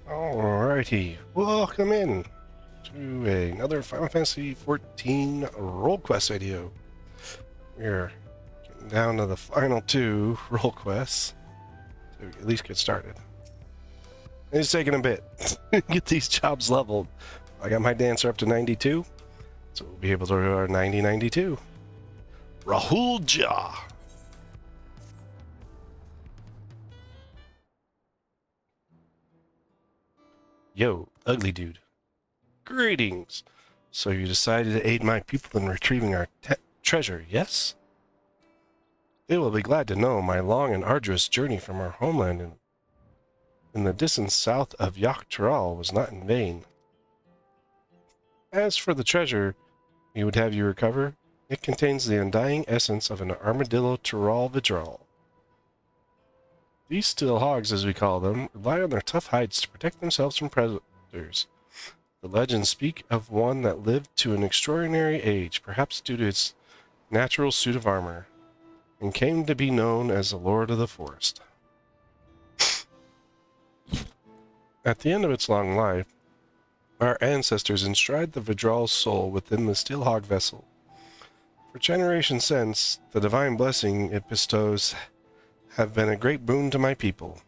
Alrighty, welcome in to another Final Fantasy XIV role quest video. We're getting down to the final two role quests to at least get started. It's taking a bit to get these jobs leveled. I got my dancer up to 92, so we'll be able to do our 90-92. Rahul Ja. Yo, ugly dude. Greetings. So you decided to aid my people in retrieving our treasure, yes? They will be glad to know my long and arduous journey from our homeland in the distance south of Yaktaral was not in vain. As for the treasure we would have you recover, it contains the undying essence of an armadillo Tiral Vidral. These steel hogs, as we call them, rely on their tough hides to protect themselves from predators. The legends speak of one that lived to an extraordinary age, perhaps due to its natural suit of armor, and came to be known as the Lord of the Forest. At the end of its long life, our ancestors enshrined the Vidral's soul within the steel hog vessel. For generations since, the divine blessing it bestows have been a great boon to my people.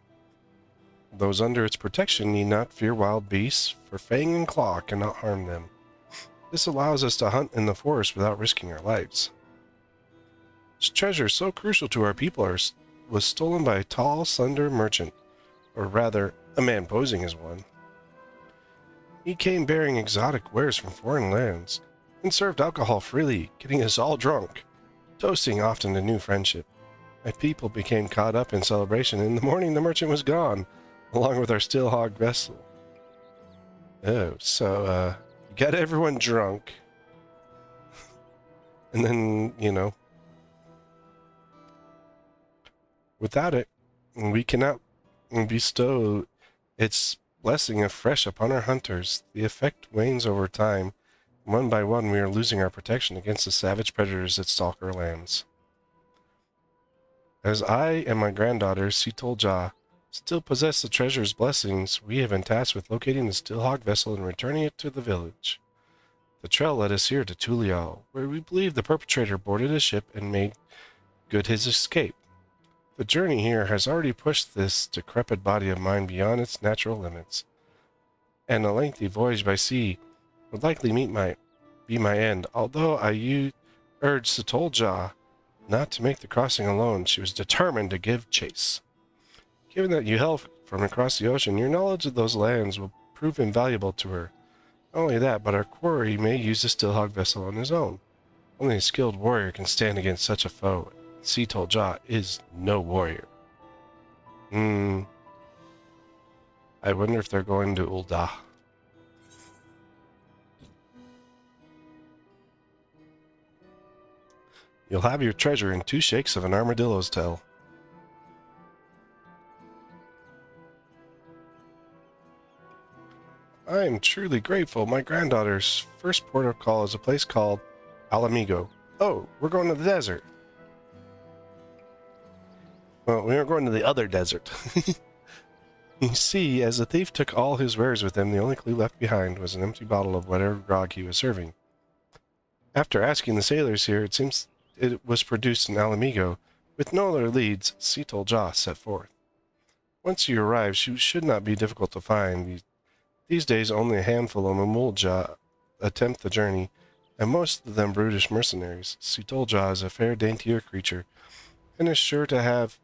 Those under its protection need not fear wild beasts, for fang and claw cannot harm them. This allows us to hunt in the forest without risking our lives. This treasure, so crucial to our people, was stolen by a tall, slender merchant, or rather, a man posing as one. He came bearing exotic wares from foreign lands, and served alcohol freely, getting us all drunk, toasting often to new friendship. My people became caught up in celebration, and in the morning the merchant was gone, along with our steel hog vessel. Oh, so, got everyone drunk, and then, without it, we cannot bestow its blessing afresh upon our hunters. The effect wanes over time. One by one, we are losing our protection against the savage predators that stalk our lands. As I and my granddaughter, Sitolja, still possess the treasure's blessings, we have been tasked with locating the steel hog vessel and returning it to the village. The trail led us here to Tulial, where we believe the perpetrator boarded a ship and made good his escape. The journey here has already pushed this decrepit body of mine beyond its natural limits, and a lengthy voyage by sea would likely be my end. Although I urged Sitolja not to make the crossing alone, she was determined to give chase. Given that you hail from across the ocean, your knowledge of those lands will prove invaluable to her. Not only that, but our quarry may use the steel hog vessel on his own. Only a skilled warrior can stand against such a foe. Sitolja is no warrior. I wonder if they're going to Ul'dah. You'll have your treasure in 2 shakes of an armadillo's tail. I am truly grateful. My granddaughter's first port of call is a place called Alamigo. Oh, we're going to the desert. Well, we are going to the other desert. You see, as the thief took all his wares with him, the only clue left behind was an empty bottle of whatever grog he was serving. After asking the sailors here, it seems it was produced in Alamigo. With no other leads, Sitolja set forth. Once you arrive, she should not be difficult to find. These days, only a handful of Mamulja attempt the journey, and most of them brutish mercenaries. Sitolja is a fair, daintier creature, and is sure to have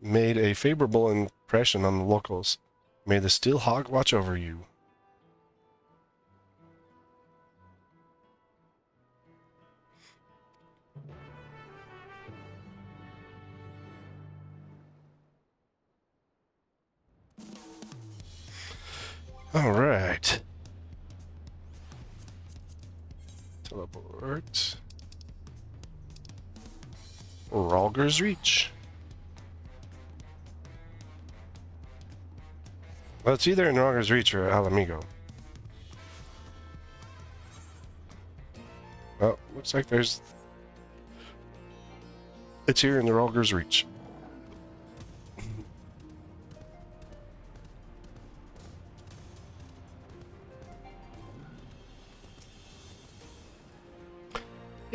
made a favorable impression on the locals. May the steel hog watch over you. All right. Teleport. Ralger's Reach. Well, it's either in Ralger's Reach or Alamigo. Well, looks like it's here in the Ralger's Reach.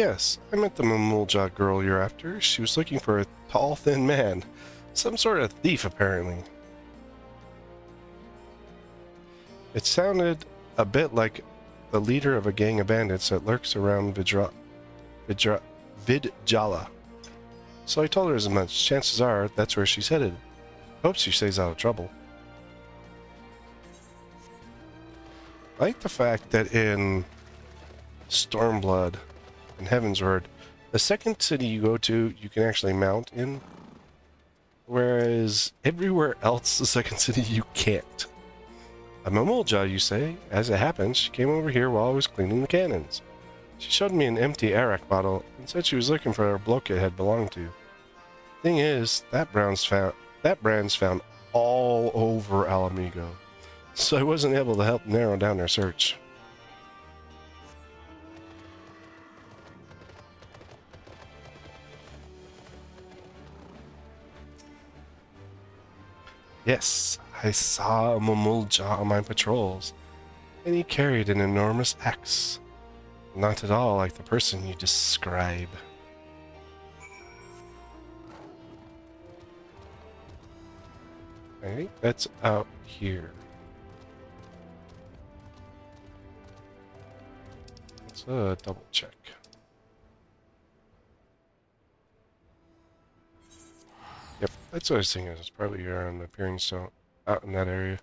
Yes, I met the Mamulja girl you're after. She was looking for a tall, thin man. Some sort of thief, apparently. It sounded a bit like the leader of a gang of bandits that lurks around Vidjala. So I told her as much. Chances are that's where she's headed. Hope she stays out of trouble. I like the fact that in Stormblood and Heavensward, the second city you go to, you can actually mount in, whereas everywhere else, the second city, you can't. A Mamulja, you say? As it happens, she came over here while I was cleaning the cannons. She showed me an empty Arak bottle and said she was looking for a bloke it had belonged to. Thing is, that brand's found all over Alamigo, so I wasn't able to help narrow down their search. Yes, I saw a Mamulja on my patrols, and he carried an enormous axe. Not at all like the person you describe. I think that's out here. Let's double check. Yep, that's what I was thinking. It's probably around the Appearing Stone, out in that area.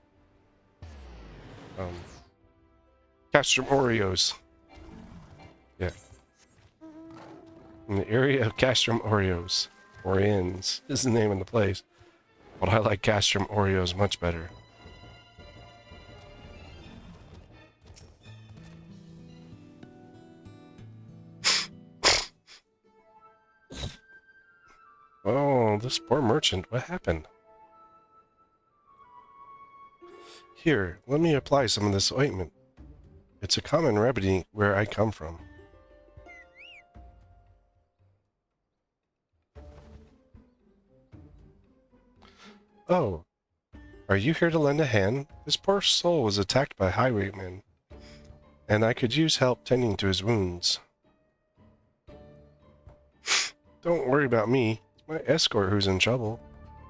Castrum Oreos. Yeah. In the area of Castrum Oreos. Oriens is the name of the place. But I like Castrum Oreos much better. Oh, this poor merchant. What happened? Here, let me apply some of this ointment. It's a common remedy where I come from. Oh, are you here to lend a hand? This poor soul was attacked by highwaymen, and I could use help tending to his wounds. Don't worry about me. It's my escort who's in trouble.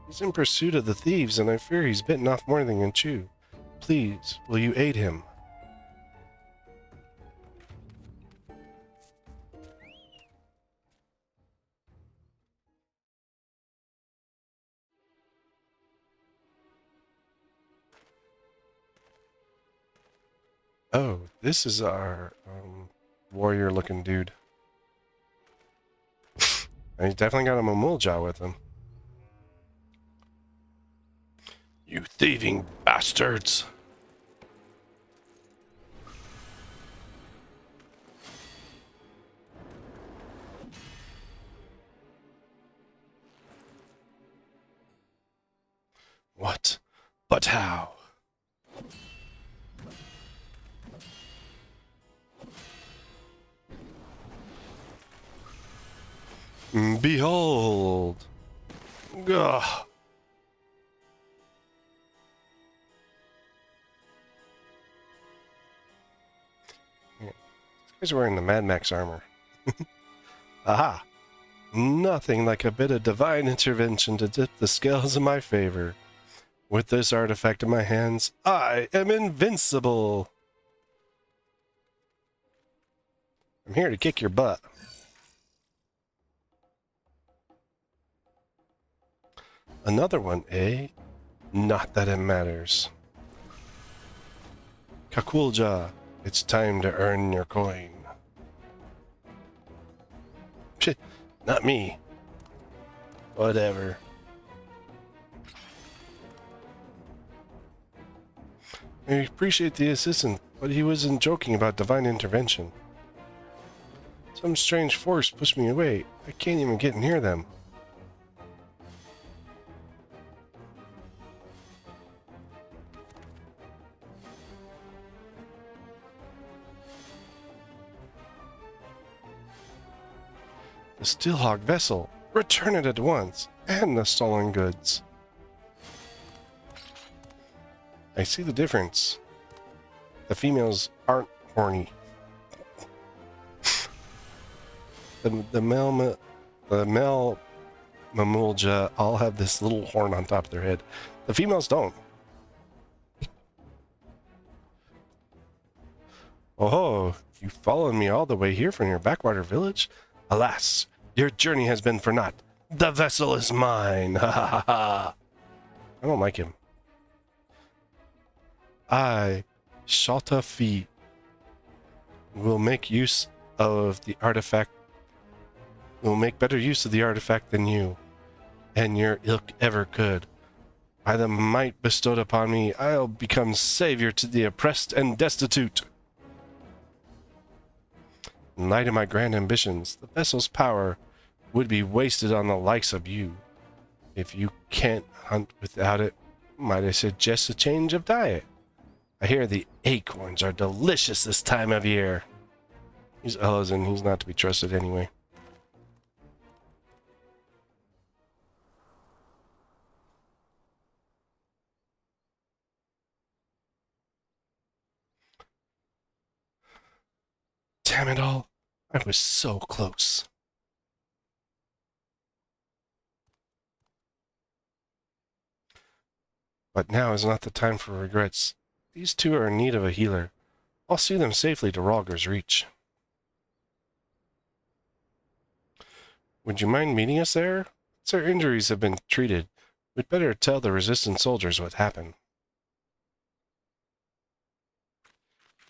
He's in pursuit of the thieves, and I fear he's bitten off more than he can chew. Please, will you aid him? Oh, this is our warrior-looking dude. And he's definitely got a Mamulja with him. You thieving bastards! What? But how? Behold! Ugh. Yeah. This guy's wearing the Mad Max armor. Aha! Nothing like a bit of divine intervention to tip the scales in my favor. With this artifact in my hands, I am invincible! I'm here to kick your butt. Another one, eh? Not that it matters. Kakulja, it's time to earn your coin. Psh, not me. Whatever. I appreciate the assistance, but he wasn't joking about divine intervention. Some strange force pushed me away. I can't even get near them. The Steelhawk vessel. Return it at once. And the stolen goods. I see the difference. The females aren't horny. The male Mamulja all have this little horn on top of their head. The females don't. Oh, you've followed me all the way here from your backwater village? Alas, your journey has been for naught. The vessel is mine! Ha ha ha ha! I don't like him. I, Shalta Fi, will make use of the artifact. Will make better use of the artifact than you, and your ilk ever could. By the might bestowed upon me, I'll become savior to the oppressed and destitute. In light of my grand ambitions, the vessel's power would be wasted on the likes of you. If you can't hunt without it, might I suggest a change of diet? I hear the acorns are delicious this time of year. He's Ella's and he's not to be trusted anyway. Damn it all. I was so close. But now is not the time for regrets. These two are in need of a healer. I'll see them safely to Ralger's Reach. Would you mind meeting us there? Since their injuries have been treated, we'd better tell the resistant soldiers what happened.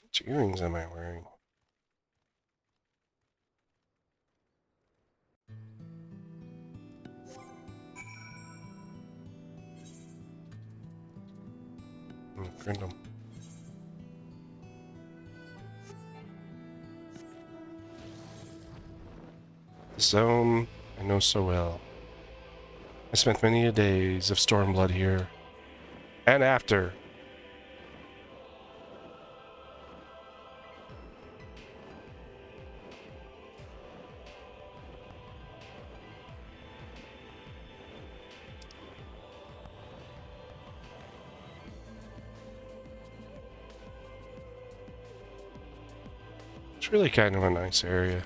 Which earrings am I wearing? Print them. The zone I know so well. I spent many a days of Stormblood here. And after. It's really kind of a nice area.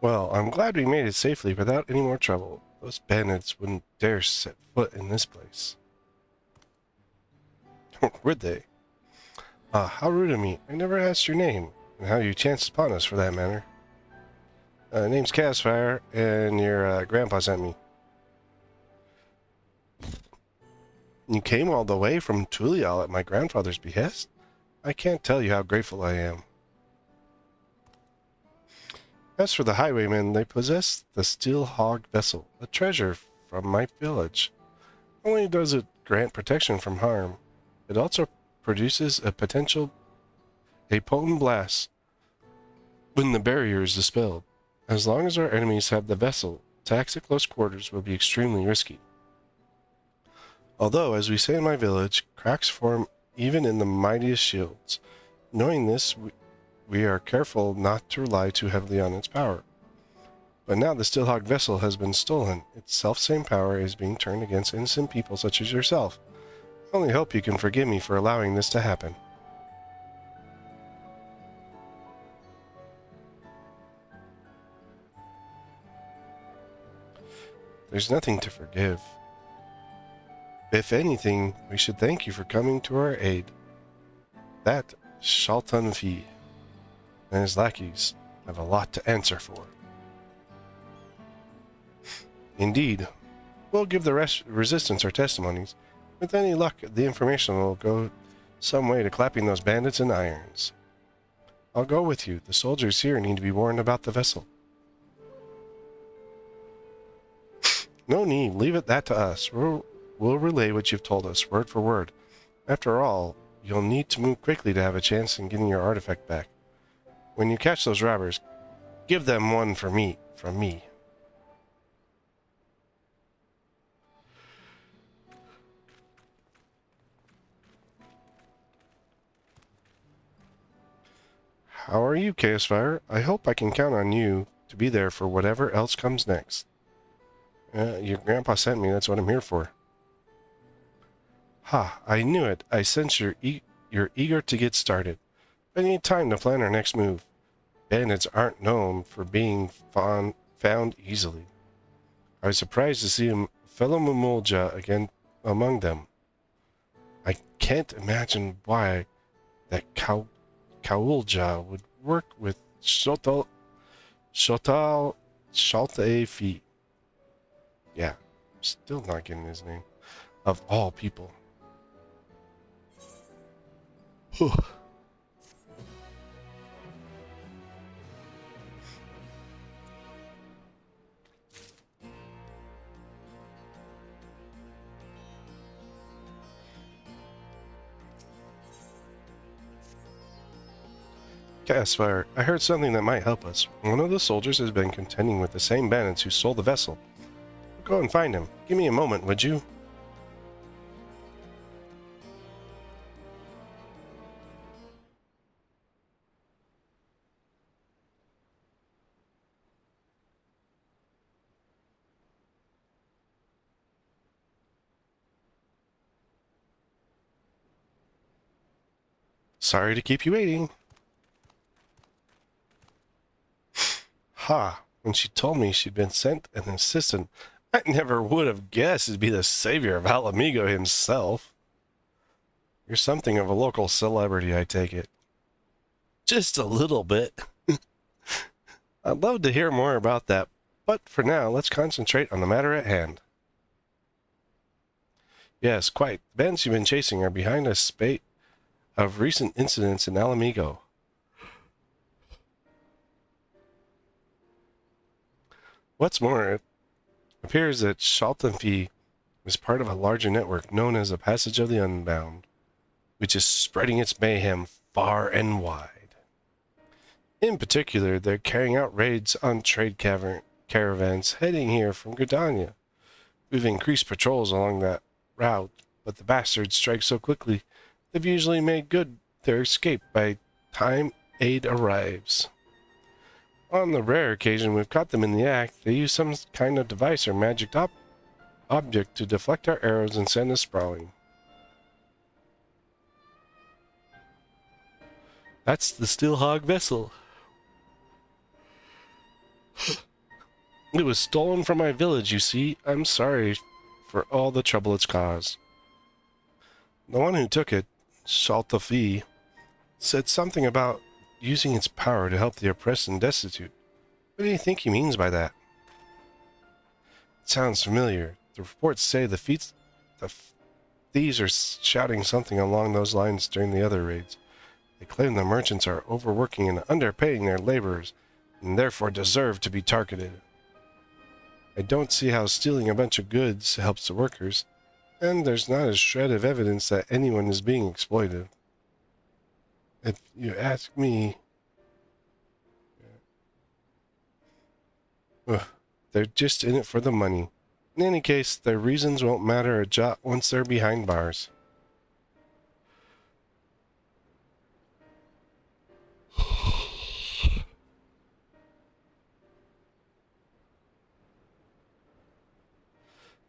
Well, I'm glad we made it safely without any more trouble. Those bandits wouldn't dare set foot in this place. Would they? Ah, how rude of me. I never asked your name, and how you chanced upon us, for that matter. Name's Casfire, and your grandpa sent me. You came all the way from Tulial at my grandfather's behest? I can't tell you how grateful I am. As for the highwaymen, they possess the Steel Hog vessel, a treasure from my village. Not only does it grant protection from harm, it also produces a potent blast when the barrier is dispelled. As long as our enemies have the vessel, attacks at close quarters will be extremely risky. Although, as we say in my village, cracks form even in the mightiest shields. Knowing this, we are careful not to rely too heavily on its power. But now the Steelhawk vessel has been stolen. Its self-same power is being turned against innocent people such as yourself. I only hope you can forgive me for allowing this to happen. There's nothing to forgive. If anything, we should thank you for coming to our aid. That Shaltan Fi. and his lackeys have a lot to answer for. Indeed, we'll give the resistance our testimonies. With any luck, the information will go some way to clapping those bandits in irons. I'll go with you. The soldiers here need to be warned about the vessel. No need. Leave that to us. We'll relay what you've told us, word for word. After all, you'll need to move quickly to have a chance in getting your artifact back. When you catch those robbers, give them one from me. How are you, Chaosfire? I hope I can count on you to be there for whatever else comes next. Your grandpa sent me. That's what I'm here for. Ha! I knew it. I sense you're eager to get started. I need time to plan our next move. Bandits aren't known for being found easily. I was surprised to see a fellow Mamulja again among them. I can't imagine why that Kaulja would work with Shaltaefi. Yeah, I'm still not getting his name. Of all people. Whew. Cassfire, I heard something that might help us. One of the soldiers has been contending with the same bandits who stole the vessel. Go and find him. Give me a moment, would you? Sorry to keep you waiting. Ha! When she told me she'd been sent an assistant, I never would have guessed it'd be the savior of Alamigo himself. You're something of a local celebrity, I take it. Just a little bit. I'd love to hear more about that, but for now, let's concentrate on the matter at hand. Yes, quite. The bands you've been chasing are behind a spate of recent incidents in Alamigo. What's more, it appears that Shaltanfi is part of a larger network known as the Passage of the Unbound, which is spreading its mayhem far and wide. In particular, they're carrying out raids on trade caravans heading here from Gridania. We've increased patrols along that route, but the bastards strike so quickly, they've usually made good their escape by time aid arrives. On the rare occasion we've caught them in the act, they use some kind of device or magic object to deflect our arrows and send us sprawling. That's the Steelhog vessel. It was stolen from my village, you see. I'm sorry for all the trouble it's caused. The one who took it, Shaltafi, said something about using its power to help the oppressed and destitute. What do you think he means by that? It sounds familiar. The reports say the thieves are shouting something along those lines during the other raids. They claim the merchants are overworking and underpaying their laborers, and therefore deserve to be targeted. I don't see how stealing a bunch of goods helps the workers, and there's not a shred of evidence that anyone is being exploited. If you ask me, they're just in it for the money. In any case, their reasons won't matter a jot once they're behind bars.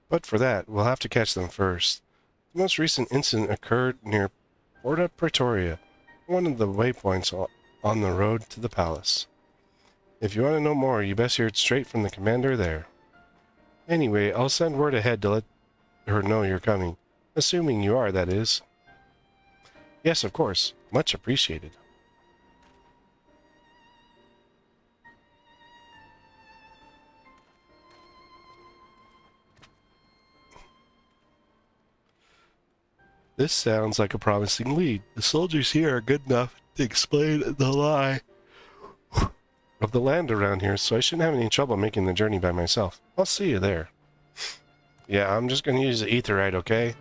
But for that, we'll have to catch them first. The most recent incident occurred near Porta Pretoria, one of the waypoints on the road to the palace. If you want to know more, you best hear it straight from the commander there. Anyway, I'll send word ahead to let her know you're coming. Assuming you are, that is. Yes, of course. Much appreciated. This sounds like a promising lead. The soldiers here are good enough to explain the lie of the land around here, so I shouldn't have any trouble making the journey by myself. I'll see you there. Yeah, I'm just gonna use the etherite, okay?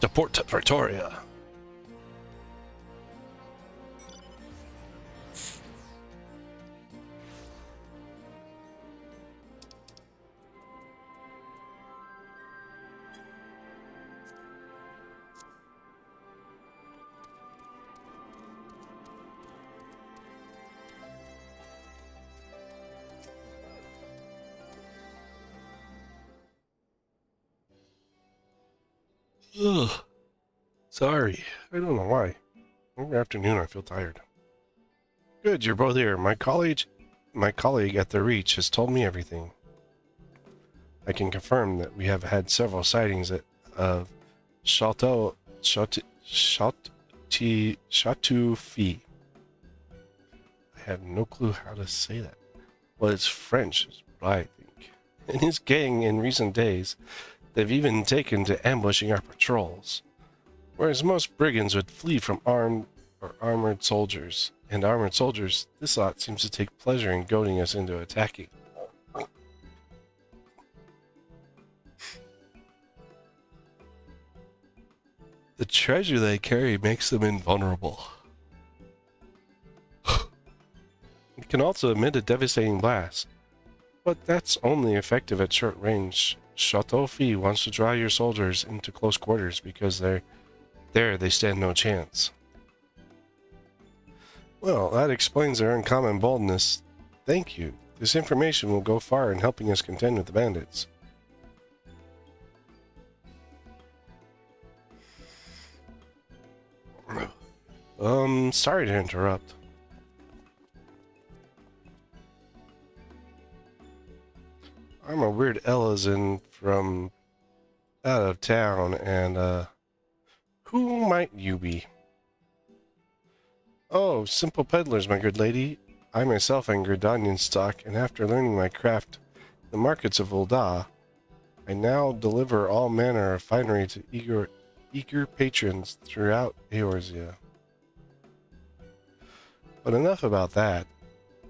To Port Victoria. Ugh. Sorry. I don't know why. Every afternoon I feel tired. Good, you're both here. My colleague at the Reach has told me everything. I can confirm that we have had several sightings of Chateau Fi. I have no clue how to say that. Well, it's French, is what I think. And his gang in recent days, they've even taken to ambushing our patrols. Whereas most brigands would flee from armored soldiers. And armored soldiers, this lot seems to take pleasure in goading us into attacking. The treasure they carry makes them invulnerable. It can also emit a devastating blast, but that's only effective at short range. Chateau Fi wants to draw your soldiers into close quarters because they stand no chance. Well, that explains their uncommon boldness. Thank you. This information will go far in helping us contend with the bandits. Sorry to interrupt. I'm a weird Ellison from out of town, and, who might you be? Oh, simple peddlers, my good lady. I myself am Gridanian stock, and after learning my craft in the markets of Ul'dah, I now deliver all manner of finery to eager patrons throughout Eorzea. But enough about that.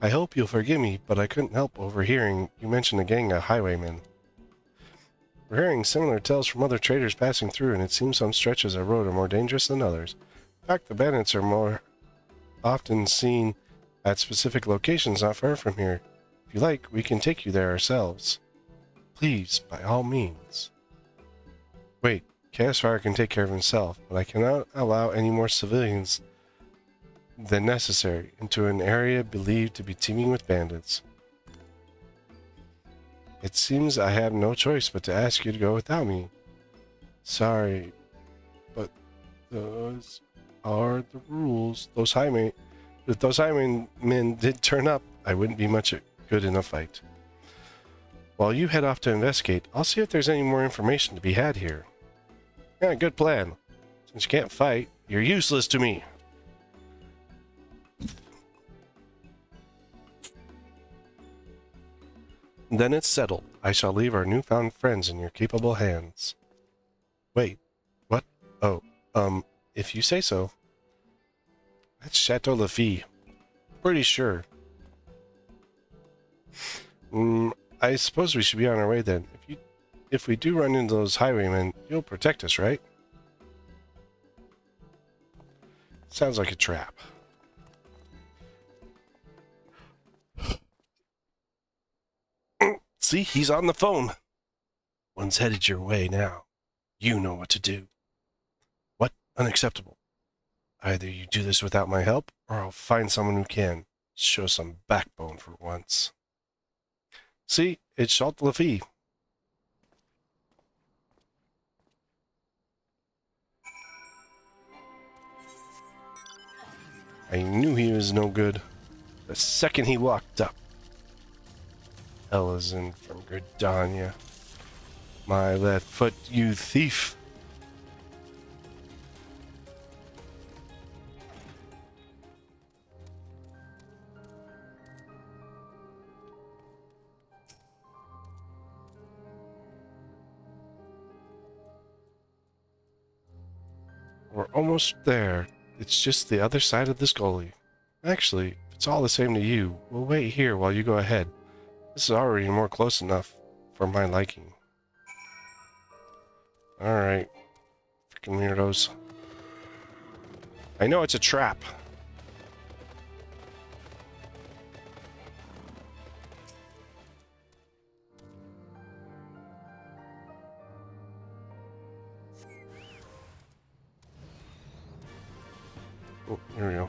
I hope you'll forgive me, but I couldn't help overhearing you mention a gang of highwaymen. We're hearing similar tales from other traders passing through, and it seems some stretches of road are more dangerous than others. In fact, the bandits are more often seen at specific locations not far from here. If you like, we can take you there ourselves. Please, by all means. Wait, Chaosfire can take care of himself, but I cannot allow any more civilians than necessary into an area believed to be teeming with bandits. It seems I have no choice but to ask you to go without me. Sorry, but those are the rules. If those highwaymen did turn up, I wouldn't be much good in a fight. While you head off to investigate, I'll see if there's any more information to be had here. Yeah, good plan. Since you can't fight, you're useless to me. Then it's settled. I shall leave our newfound friends in your capable hands. Wait, what? Oh, if you say so. That's Chateau Lafitte. Pretty sure. I suppose we should be on our way then. If we do run into those highwaymen, you'll protect us, right? Sounds like a trap. See, he's on the phone. One's headed your way now. You know what to do. What? Unacceptable. Either you do this without my help, or I'll find someone who can. Show some backbone for once. See, it's Chateau Lafitte. I knew he was no good the second he walked up. Ellison from Gridania. My left foot, you thief. We're almost there. It's just the other side of this gully. Actually, if it's all the same to you, we'll wait here while you go ahead. This is already more close enough for my liking. Alright. Freaking weirdos. I know it's a trap. Oh, here we go.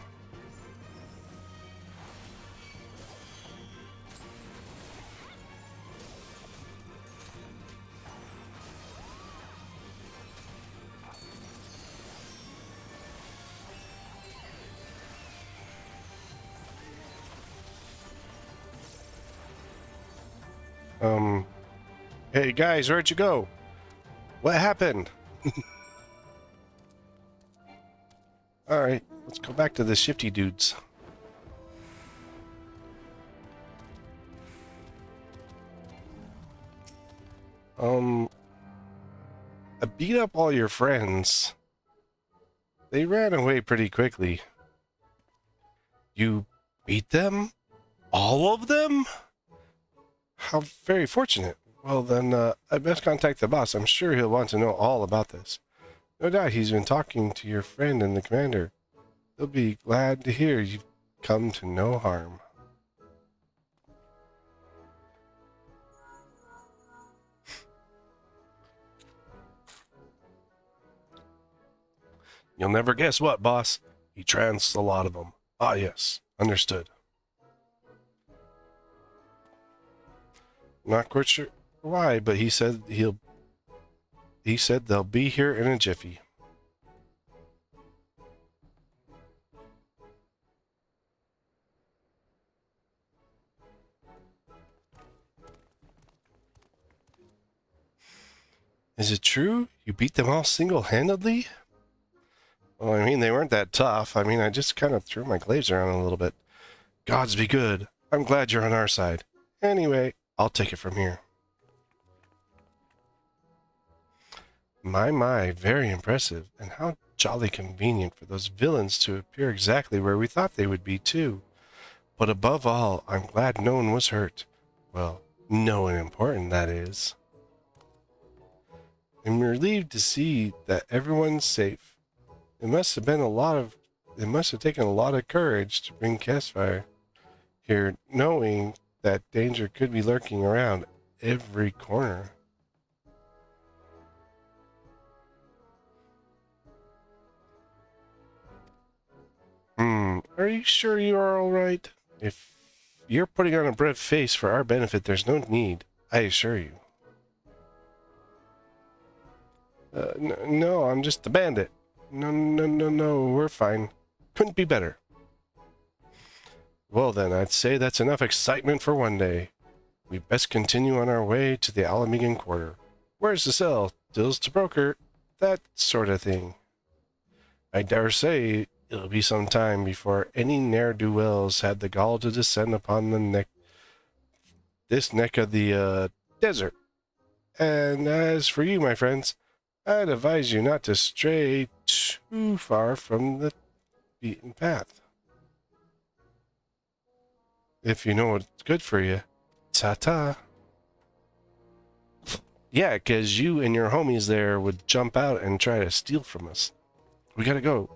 Hey guys, where'd you go? What happened? Alright, let's go back to the shifty dudes. I beat up all your friends. They ran away pretty quickly. You beat them? All of them? How very fortunate. Well then, I best contact the boss. I'm sure he'll want to know all about this. No doubt he's been talking to your friend and the commander. He'll be glad to hear you've come to no harm. You'll never guess what, boss. He tranced a lot of them. Ah, yes. Understood. Not quite sure why, but he said they'll be here in a jiffy. Is it true? You beat them all single-handedly? Well, I mean, they weren't that tough. I mean, I just kind of threw my glaives around a little bit. Gods be good. I'm glad you're on our side. Anyway, I'll take it from here. My, very impressive. And how jolly convenient for those villains to appear exactly where we thought they would be, too. But above all, I'm glad no one was hurt. Well, no one important, that is. I'm relieved to see that everyone's safe. It must have taken a lot of courage to bring Castfire here, knowing that danger could be lurking around every corner. Are you sure you are all right? If you're putting on a brave face for our benefit, there's no need, I assure you. No, I'm just a bandit. No, we're fine. Couldn't be better. Well then, I'd say that's enough excitement for one day. We best continue on our way to the Alamegan Quarter. Where's the cell? Deals to broker. That sort of thing. I dare say it'll be some time before any ne'er-do-wells had the gall to descend upon this neck of the desert. And as for you, my friends, I'd advise you not to stray too far from the beaten path. If you know what's good for you. Ta-ta. Yeah, 'cause you and your homies there would jump out and try to steal from us. We gotta go.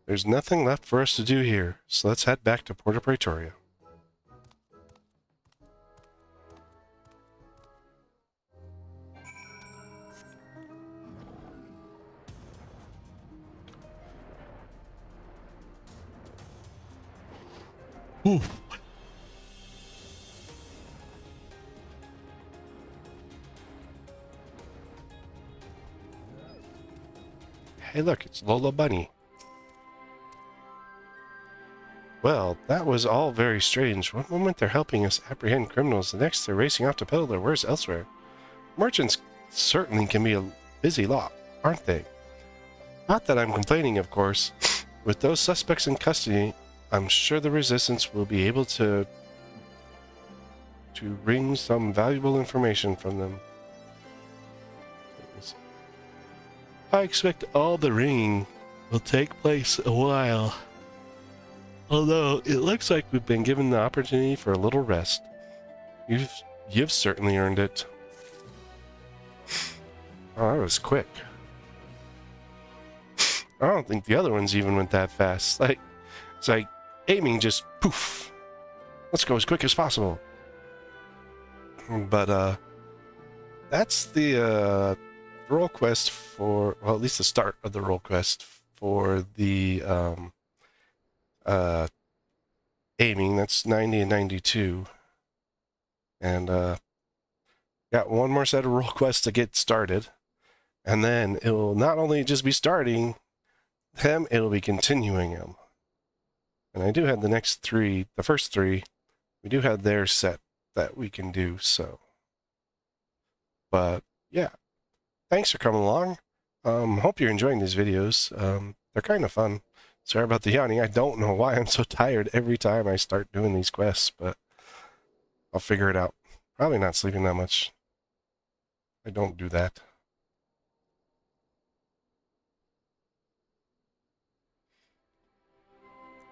There's nothing left for us to do here, so let's head back to Porta Praetoria. Ooh. Hey look, it's Lola Bunny. Well, that was all very strange. One moment they're helping us apprehend criminals, the next they're racing off to peddle their wares elsewhere. Merchants certainly can be a busy lot, aren't they? Not that I'm complaining, of course. With those suspects in custody, I'm sure the resistance will be able to to wring some valuable information from them. I expect all the ringing will take place a while. Although it looks like we've been given the opportunity for a little rest. You've certainly earned it. Oh, that was quick. I don't think the other ones even went that fast. It's like aiming just poof. Let's go as quick as possible. But that's the role quest for, well, at least the start of the role quest for the aiming. That's 90 and 92. And got one more set of role quests to get started. And then it will not only just be starting them, it'll be continuing them. And I do have the next three, the first three, we do have their set that we can do, so. But yeah, thanks for coming along. Hope you're enjoying these videos. They're kind of fun. Sorry about the yawning. I don't know why I'm so tired every time I start doing these quests, but I'll figure it out. Probably not sleeping that much. I don't do that.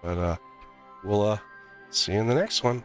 But we'll see you in the next one.